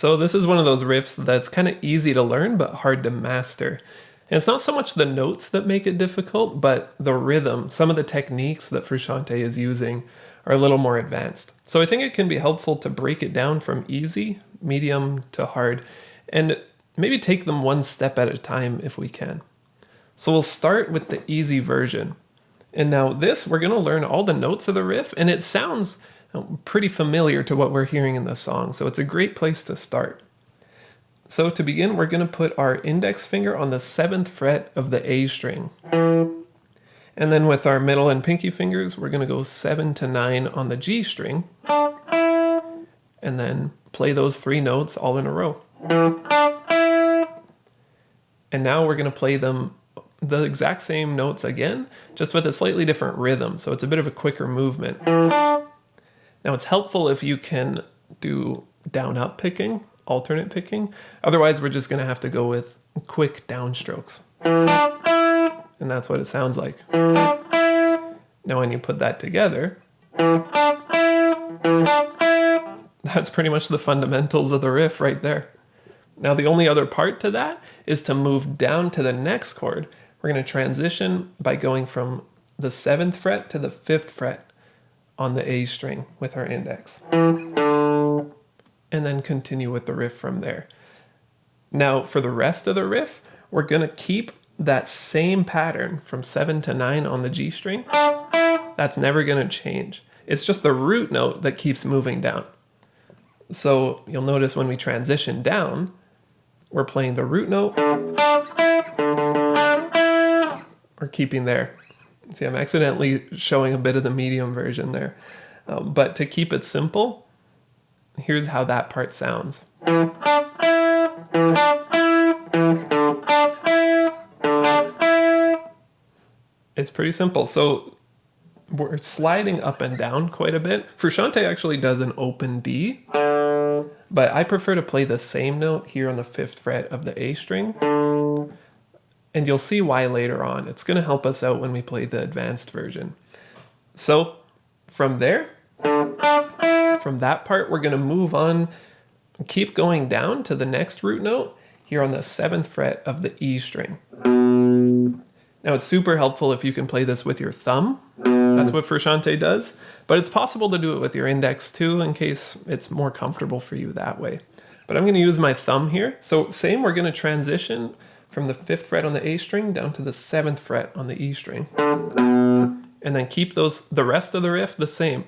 So this is one of those riffs that's kind of easy to learn but hard to master. And it's not so much the notes that make it difficult, but the rhythm. Some of the techniques that Frusciante is using are a little more advanced. So I think it can be helpful to break it down from easy, medium to hard, and maybe take them one step at a time if we can. So we'll start with the easy version. And now this, we're going to learn all the notes of the riff, and it sounds pretty familiar to what we're hearing in the song, so it's a great place to start. So to begin, we're going to put our index finger on the 7th fret of the A string. And then with our middle and pinky fingers, we're going to go 7 to 9 on the G string, and then play those 3 notes all in a row. And now we're going to play them the exact same notes again, just with a slightly different rhythm, so it's a bit of a quicker movement. Now it's helpful if you can do down-up picking, alternate picking. Otherwise, we're just going to have to go with quick downstrokes. And that's what it sounds like. Now when you put that together, that's pretty much the fundamentals of the riff right there. Now the only other part to that is to move down to the next chord. We're going to transition by going from the 7th fret to the 5th fret on the A string with our index. And then continue with the riff from there. Now for the rest of the riff, we're going to keep that same pattern from 7 to 9 on the G string. That's never going to change. It's just the root note that keeps moving down. So you'll notice when we transition down, we're playing the root note. We're keeping there. See, I'm accidentally showing a bit of the medium version there. But to keep it simple, here's how that part sounds. It's pretty simple. So we're sliding up and down quite a bit. Frusciante actually does an open D, but I prefer to play the same note here on the 5th fret of the A string. And you'll see why later on. It's going to help us out when we play the advanced version. So from there, from that part, we're going to move on, keep going down to the next root note here on the 7th fret of the E string. Now it's super helpful if you can play this with your thumb. That's what Frusciante does, but it's possible to do it with your index too in case it's more comfortable for you that way. But I'm going to use my thumb here. So same, we're going to transition from the 5th fret on the A string down to the 7th fret on the E string. And then keep the rest of the riff the same.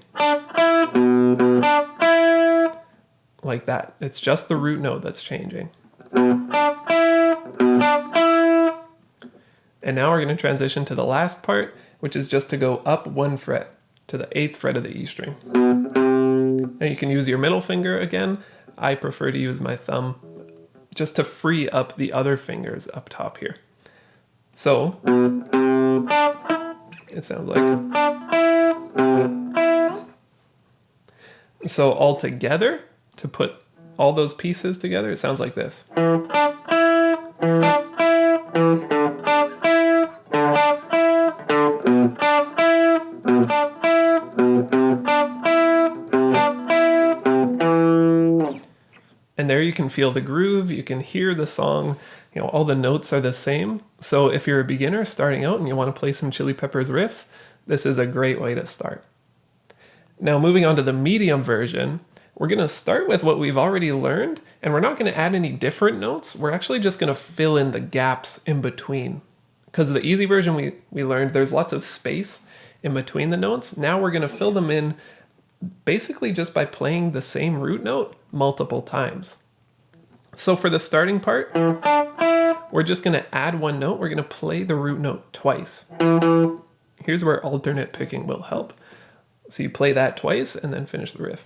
Like that. It's just the root note that's changing. And now we're going to transition to the last part, which is just to go up 1 fret to the 8th fret of the E string. Now you can use your middle finger again. I prefer to use my thumb just to free up the other fingers up top here. So it sounds like. So all together, to put all those pieces together, it sounds like this. And there you can feel the groove, you can hear the song, all the notes are the same. So if you're a beginner starting out and you want to play some Chili Peppers riffs, this is a great way to start. Now moving on to the medium version, we're going to start with what we've already learned, and we're not going to add any different notes. We're actually just going to fill in the gaps in between. Because the easy version we learned, there's lots of space in between the notes. Now we're going to fill them in basically just by playing the same root note multiple times. So for the starting part, we're just going to add 1 note. We're going to play the root note twice. Here's where alternate picking will help. So you play that twice and then finish the riff.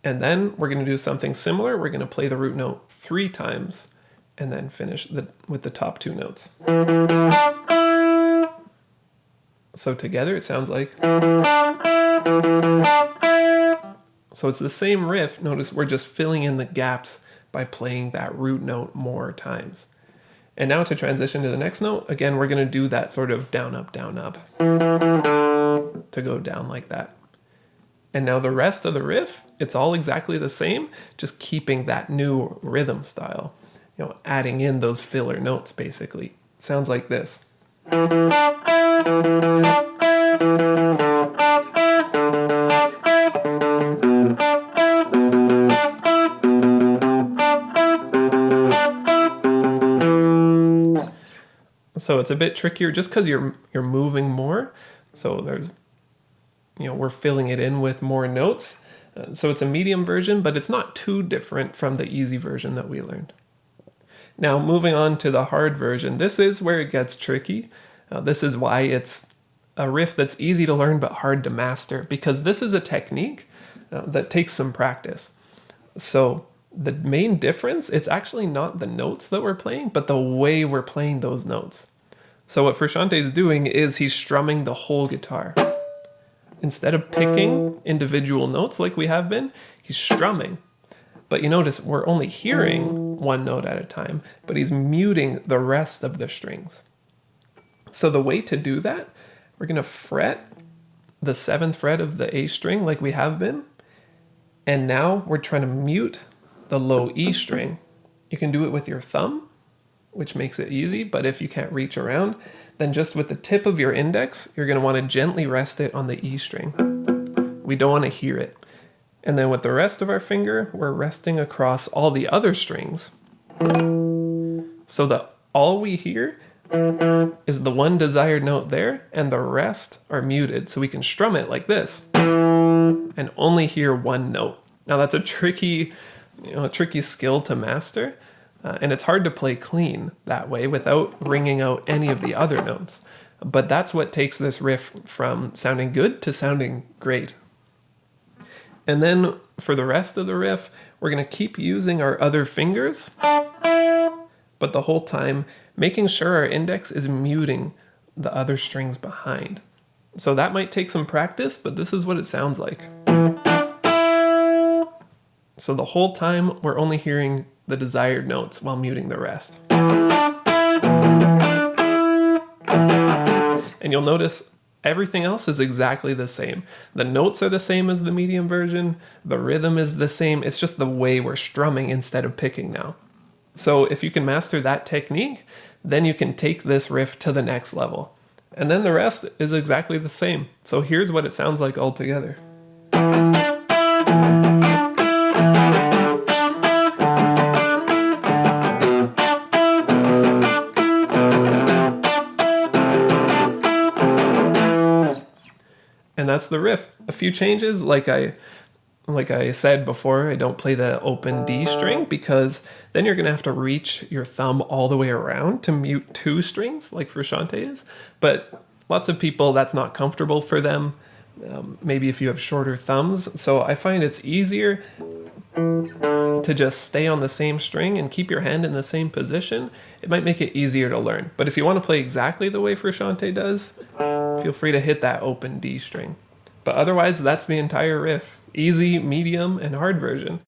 And then we're going to do something similar. We're going to play the root note 3 times and then finish with the top 2 notes. So together it sounds like. So it's the same riff. Notice we're just filling in the gaps by playing that root note more times. And now to transition to the next note, again, we're going to do that sort of down, up, to go down like that. And now the rest of the riff, it's all exactly the same, just keeping that new rhythm style, adding in those filler notes basically. Sounds like this. So it's a bit trickier just because you're moving more. So there's, we're filling it in with more notes. So it's a medium version, but it's not too different from the easy version that we learned. Now moving on to the hard version, this is where it gets tricky. This is why it's a riff that's easy to learn but hard to master, because this is a technique that takes some practice. So the main difference, it's actually not the notes that we're playing, but the way we're playing those notes. So what Frusciante is doing is he's strumming the whole guitar. Instead of picking individual notes like we have been, he's strumming. But you notice we're only hearing one note at a time, but he's muting the rest of the strings. So the way to do that, we're going to fret the 7th fret of the A string like we have been. And now we're trying to mute the low E string. You can do it with your thumb, which makes it easy, but if you can't reach around, then just with the tip of your index, you're going to want to gently rest it on the E string. We don't want to hear it. And then with the rest of our finger, we're resting across all the other strings. So that all we hear is the one desired note there, and the rest are muted. So we can strum it like this and only hear one note. Now that's a tricky skill to master. And it's hard to play clean that way without ringing out any of the other notes. But that's what takes this riff from sounding good to sounding great. And then for the rest of the riff, we're going to keep using our other fingers, but the whole time making sure our index is muting the other strings behind. So that might take some practice, but this is what it sounds like. So the whole time we're only hearing the desired notes while muting the rest. And you'll notice everything else is exactly the same. The notes are the same as the medium version. The rhythm is the same. It's just the way we're strumming instead of picking now. So if you can master that technique, then you can take this riff to the next level. And then the rest is exactly the same. So here's what it sounds like all together. And that's the riff. A few changes, like I said before, I don't play the open D string because then you're gonna have to reach your thumb all the way around to mute 2 strings like Frusciante is. But lots of people, that's not comfortable for them. Maybe if you have shorter thumbs. So I find it's easier to just stay on the same string and keep your hand in the same position. It might make it easier to learn. But if you want to play exactly the way Frusciante does, feel free to hit that open D string. But otherwise, that's the entire riff. Easy, medium, and hard version.